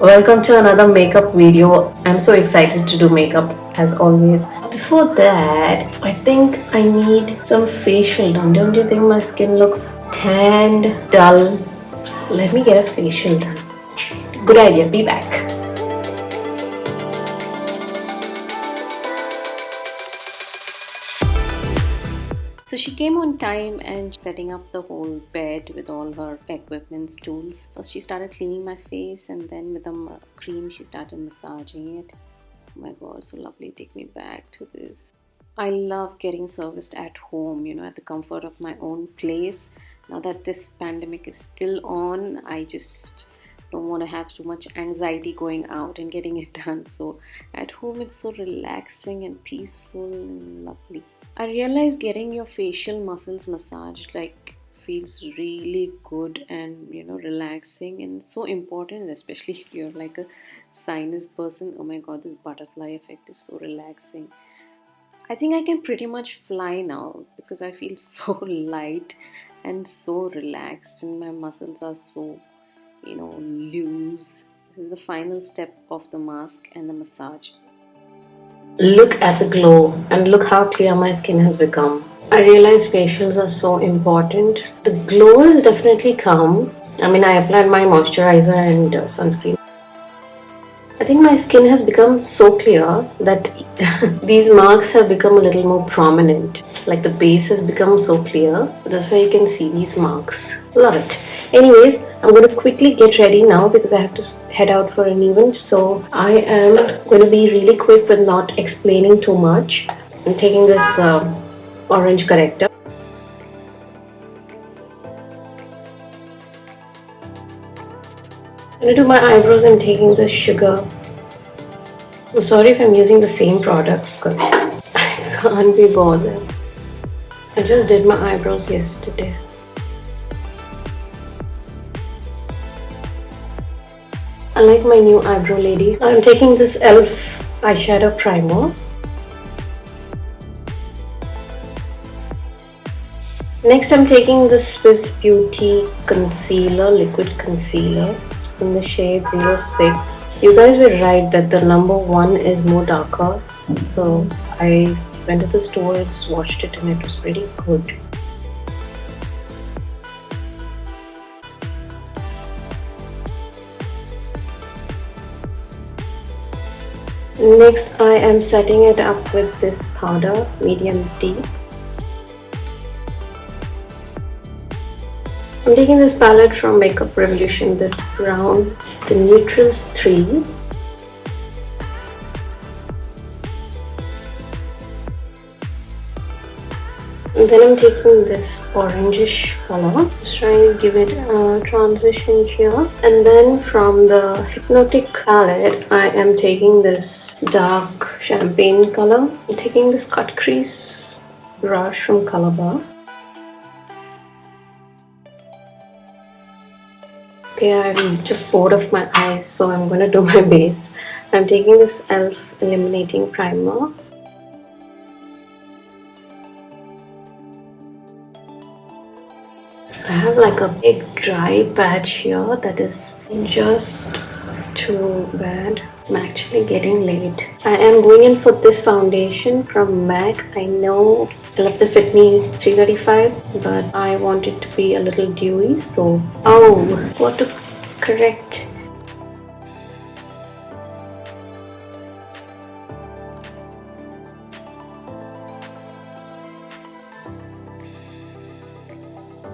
Welcome to another makeup video. I'm so excited to do makeup as always. Before that, I think I need some facial done. Don't you think my skin looks tanned, dull? Let me get a facial done. Good idea, be back. So she came on time and setting up the whole bed with all her equipments, tools. First she started cleaning my face and then with a cream she started massaging it. Oh my god, so lovely. Take me back to this. I love getting serviced at home, at the comfort of my own place. Now that this pandemic is still on, I just don't want to have too much anxiety going out and getting it done. So at home it's so relaxing and peaceful and lovely. I realized getting your facial muscles massaged feels really good and relaxing, and it's so important, especially if you're like a sinus person. Oh my god, this butterfly effect is so relaxing. I think I can pretty much fly now because I feel so light and so relaxed and my muscles are so loose. This is the final step of the mask and the massage. Look at the glow and look how clear my skin has become. I realize facials are so important. The glow is definitely come. I applied my moisturizer and sunscreen. I think my skin has become so clear that these marks have become a little more prominent. Like the base has become so clear. That's why you can see these marks. Love it. Anyways, I'm going to quickly get ready now because I have to head out for an event. So I am going to be really quick with not explaining too much. I'm taking this orange corrector. I'm going to do my eyebrows. I'm taking this sugar. I'm sorry if I'm using the same products because I can't be bothered. I just did my eyebrows yesterday. I like my new eyebrow lady. I'm taking this e.l.f. eyeshadow primer. Next I'm taking the Swiss Beauty concealer, liquid concealer in the shade 06. You guys were right that the number 1 is more darker. So I went to the store and swatched it and it was pretty good. Next I am setting it up with this powder, medium deep. I'm taking this palette from Makeup Revolution, this brown, it's the Newtrals 3. And then I'm taking this orangish color, just trying to give it a transition here. And then from the Hypnotic palette, I am taking this dark champagne color. I'm taking this cut crease brush from Colorbar. Okay, I'm just bored of my eyes, so I'm going to do my base. I'm taking this e.l.f. Illuminating primer. I have like a big dry patch here that is just too bad. I'm actually getting late. I am going in for this foundation from MAC. I know e.l.f. they fit me 335, but I want it to be a little dewy, so what to correct.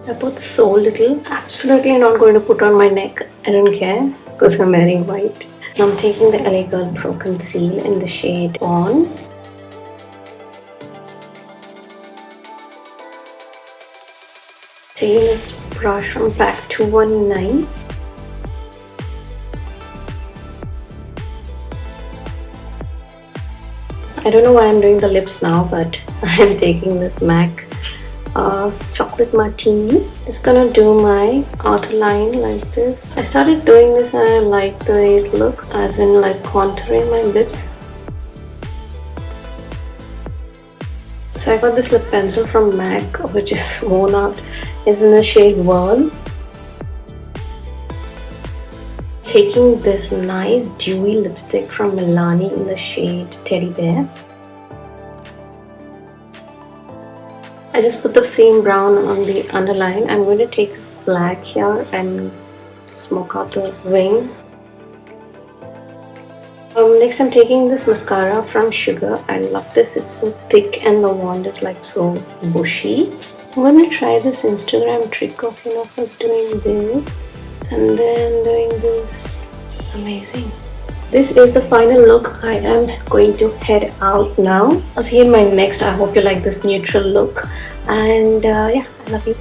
I put so little. Absolutely not going to put on my neck. I don't care because I'm wearing white. Now I'm taking the LA Girl Pro Conceal in the shade Fawn. Taking this brush from PAC 219. I don't know why I'm doing the lips now, but I'm taking this MAC chocolate martini. Just gonna do my outer line like this. I started doing this and I like the way it looks, as in like contouring my lips. So I got this lip pencil from MAC, which is worn out. It's in the shade Whirl. taking this nice dewy lipstick from Milani in the shade Teddy Bear. I just put the same brown on the underline. I'm going to take this black here and smoke out the wing. Next I'm taking this mascara from Sugar. I love this. It's so thick and the wand is like so bushy. I'm going to try this Instagram trick of first doing this and then doing this. Amazing. This is the final look. I am going to head out now. I'll see you in my next. I hope you like this neutral look, and yeah, I love you.